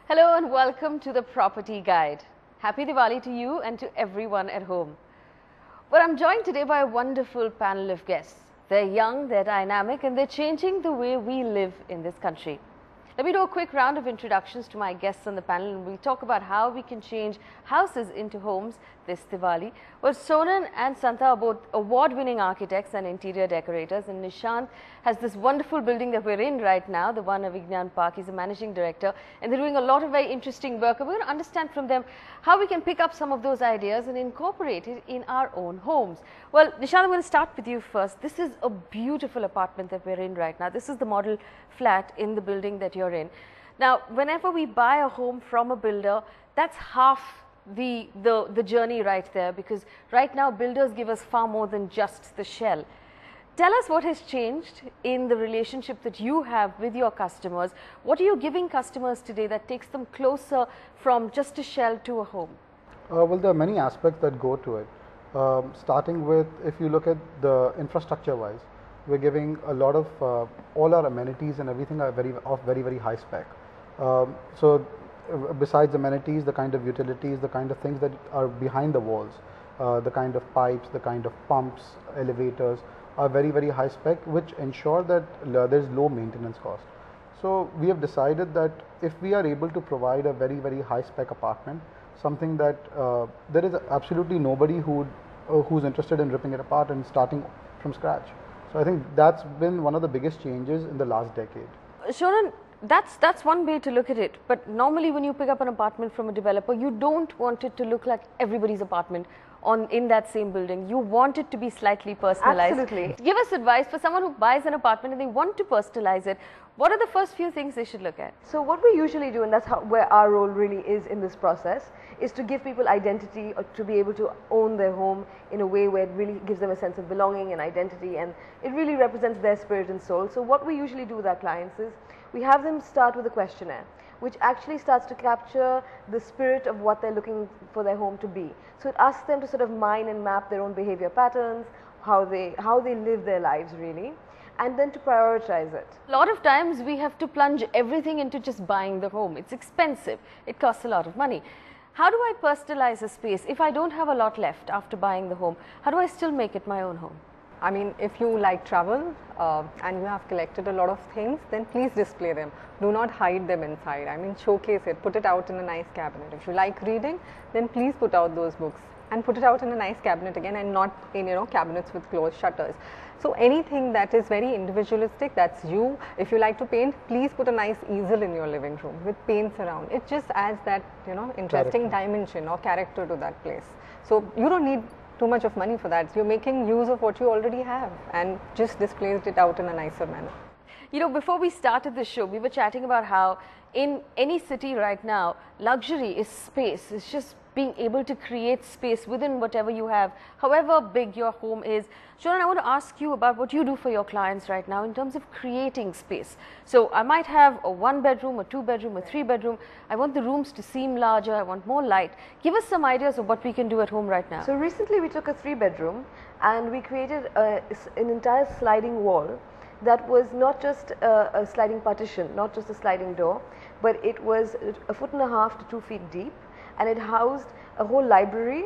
Hello and welcome to the Property Guide. Happy Diwali to you and to everyone at home. Well, I'm joined today by a wonderful panel of guests. They're young, they're dynamic, and they're changing the way we live in this country. Let me do a quick round of introductions to my guests on the panel, and we'll talk about how we can change houses into homes this Diwali. Well, Shonan and Santha are both award-winning architects and interior decorators, and Nishant has this wonderful building that we're in right now, the one at Vignan Park. He's a managing director, and they're doing a lot of very interesting work, and we're going to understand from them how we can pick up some of those ideas and incorporate it in our own homes. Well, Nishant, I'm going to start with you first. This is a beautiful apartment that we're in right now. This is the model flat in the building that you're in. Now, whenever we buy a home from a builder, that's half the journey right there, because right now builders give us far more than just the shell. Tell us what has changed in the relationship that you have with your customers. What are you giving customers today that takes them closer from just a shell to a home? Well, there are many aspects that go to it. Starting with, if you look at the infrastructure wise, we're giving a lot of all our amenities and everything are very high spec. Besides amenities, the kind of utilities, the kind of things that are behind the walls, the kind of pipes, the kind of pumps, elevators are very high spec, which ensure that there's low maintenance cost. So we have decided that if we are able to provide a very high spec apartment, something that there is absolutely nobody who's interested in ripping it apart and starting from scratch. So I think that's been one of the biggest changes in the last decade. Shonan, that's one way to look at it, but normally when you pick up an apartment from a developer, you don't want it to look like everybody's apartment in that same building. You want it to be slightly personalized. Absolutely. Give us advice for someone who buys an apartment and they want to personalize it. What are the first few things they should look at? So what we usually do, and that's where our role really is in this process, is to give people identity, or to be able to own their home in a way where it really gives them a sense of belonging and identity, and it really represents their spirit and soul. So what we usually do with our clients is we have them start with a questionnaire, which actually starts to capture the spirit of what they're looking for their home to be. So it asks them to sort of mine and map their own behavior patterns, how they live their lives really, and then to prioritize it. A lot of times we have to plunge everything into just buying the home. It's expensive. It costs a lot of money. How do I personalize a space if I don't have a lot left after buying the home? How do I still make it my own home? I mean, if you like travel and you have collected a lot of things, then please display them. Do not hide them inside. I mean, showcase it, put it out in a nice cabinet. If you like reading, then please put out those books and put it out in a nice cabinet again, and not in, cabinets with closed shutters. So anything that is very individualistic, that's you. If you like to paint, please put a nice easel in your living room with paints around. It just adds that, interesting dimension or character to that place. So you don't need too much of money for that. You're making use of what you already have and just displayed it out in a nicer manner. Before we started this show, we were chatting about how in any city right now, luxury is space. It's just being able to create space within whatever you have, however big your home is. Shonan, I want to ask you about what you do for your clients right now in terms of creating space. So I might have a 1-bedroom, a 2-bedroom, a 3-bedroom. I want the rooms to seem larger. I want more light. Give us some ideas of what we can do at home right now. So recently we took a 3-bedroom and we created an entire sliding wall that was not just a sliding partition, not just a sliding door, but it was 1.5 to 2 feet deep, and it housed a whole library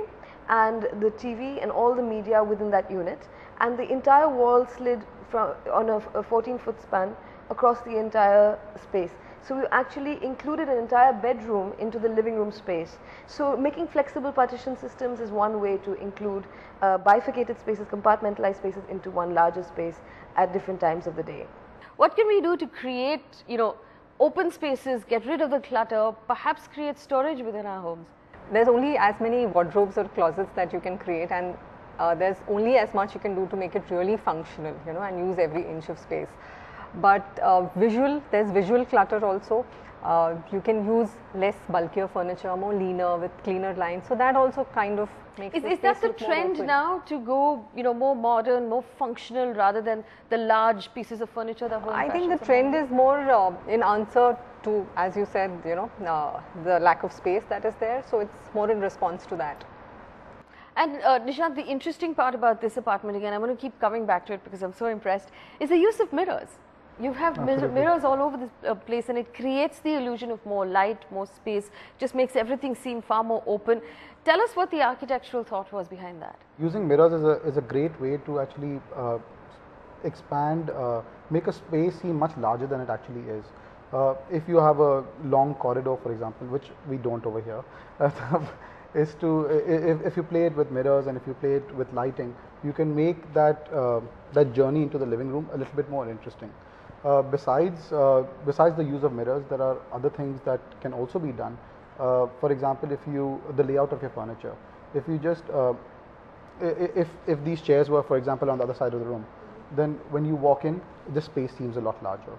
and the TV and all the media within that unit, and the entire wall slid on a 14-foot span across the entire space. So we actually included an entire bedroom into the living room space. So making flexible partition systems is one way to include bifurcated spaces, compartmentalized spaces into one larger space at different times of the day. What can we do to create, open spaces, get rid of the clutter, perhaps create storage within our homes? There's only as many wardrobes or closets that you can create, and there's only as much you can do to make it really functional, and use every inch of space. But there's visual clutter also. You can use less bulkier furniture, more leaner with cleaner lines. So that also kind of makes Is that the trend now to go, more modern, more functional rather than the large pieces of furniture that were in I think fashion the trend is more in answer to, as you said, the lack of space that is there. So it's more in response to that. And Nishant, the interesting part about this apartment, again, I'm going to keep coming back to it because I'm so impressed, is the use of mirrors. You have mirrors all over this place, and it creates the illusion of more light, more space, just makes everything seem far more open. Tell us what the architectural thought was behind that. Using mirrors is a great way to actually expand, make a space seem much larger than it actually is. If you have a long corridor, for example, which we don't over here, is to if you play it with mirrors and if you play it with lighting, you can make that that journey into the living room a little bit more interesting. Besides the use of mirrors, there are other things that can also be done. For example, the layout of your furniture. If you just if these chairs were, for example, on the other side of the room, then when you walk in, the space seems a lot larger.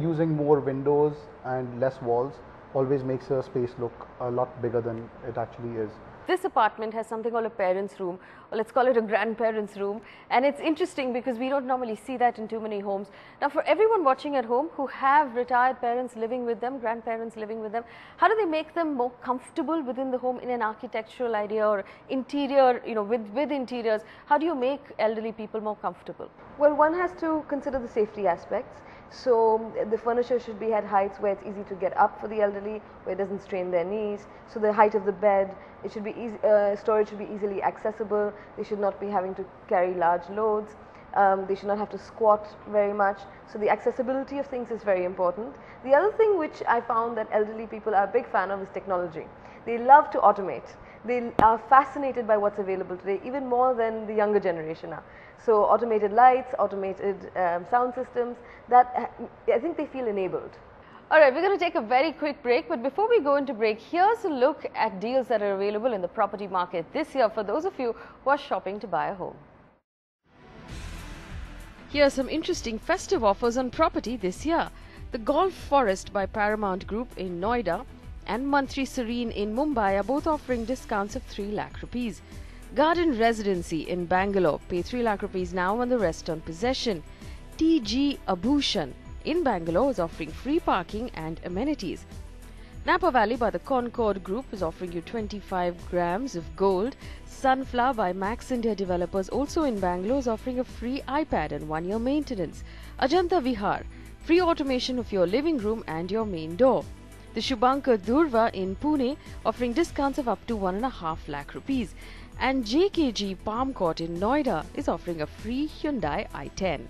Using more windows and less walls always makes a space look a lot bigger than it actually is. This apartment has something called a parents' room, or let's call it a grandparents' room, and it's interesting because we don't normally see that in too many homes. Now, for everyone watching at home who have retired parents living with them, grandparents living with them, how do they make them more comfortable within the home in an architectural idea or interior, with interiors? How do you make elderly people more comfortable? Well, one has to consider the safety aspects. So the furniture should be at heights where it's easy to get up for the elderly, where it doesn't strain their knees. So the height of the bed, it should be easy, storage should be easily accessible. They should not be having to carry large loads. They should not have to squat very much. So the accessibility of things is very important. The other thing which I found that elderly people are a big fan of is technology. They love to automate. They are fascinated by what's available today, even more than the younger generation are. So automated lights, automated sound systems, that I think they feel enabled. All right, we're going to take a very quick break, but before we go into break, here's a look at deals that are available in the property market this year for those of you who are shopping to buy a home. Here are some interesting festive offers on property this year. The Golf Forest by Paramount Group in Noida and Mantri Serene in Mumbai are both offering discounts of 3 lakh rupees. Garden Residency in Bangalore, pay 3 lakh rupees now and the rest on possession. TG Abhushan in Bangalore is offering free parking and amenities. Napa Valley by the Concord Group is offering you 25 grams of gold. Sunflower by Max India Developers also in Bangalore is offering a free iPad and 1-year maintenance. Ajanta Vihar, free automation of your living room and your main door. The Shubhankar Durva in Pune offering discounts of up to 1.5 lakh rupees. And JKG Palm Court in Noida is offering a free Hyundai i10.